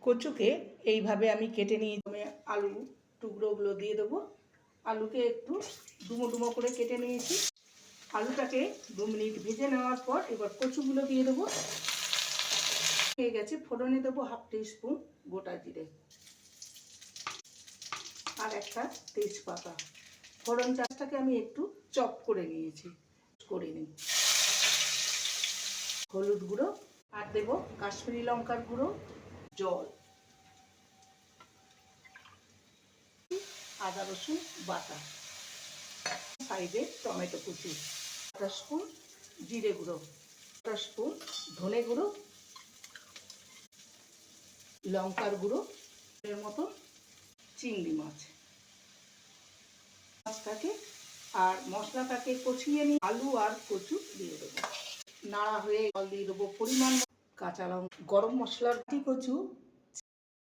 কচুকে এইভাবে আমি কেটে নিয়ে আমি আলু টুকরোগুলো দিয়ে দেবো। আলুকে একটু ডুমো ডুমো করে কেটে নিয়েছি। আলুটাকে 2 মিনিট ভেজে নেওয়ার পর এবার কচুগুলো দিয়ে দেবো। হয়ে গেছে, ফোড়নে দেবো 1/2 টিস্পুন গোটা জিরে আর একটা তেজপাতা। ফোড়নটাকে আমি একটু চপ করে নিয়েছি, করে নিই। হলুদ গুঁড়ো আর দেবো কাশ্মীরি লঙ্কার গুঁড়ো, জল, আদা রসুন বাটা, সাইডে টমেটো কুচি, 1 স্পুন জিরে গুঁড়ো, 1 স্পুন ধনে গুঁড়ো, লঙ্কার গুঁড়ো, এর মতো চিংড়ি মাছটাকে আর মশলাটাকে কষিয়ে নিয়ে আলু আর কচু দিয়ে দেবো। নাড়া হয়ে জল দিয়ে দেবো পরিমাণ, কাঁচা লঙ্কা, গরম মশলার কচু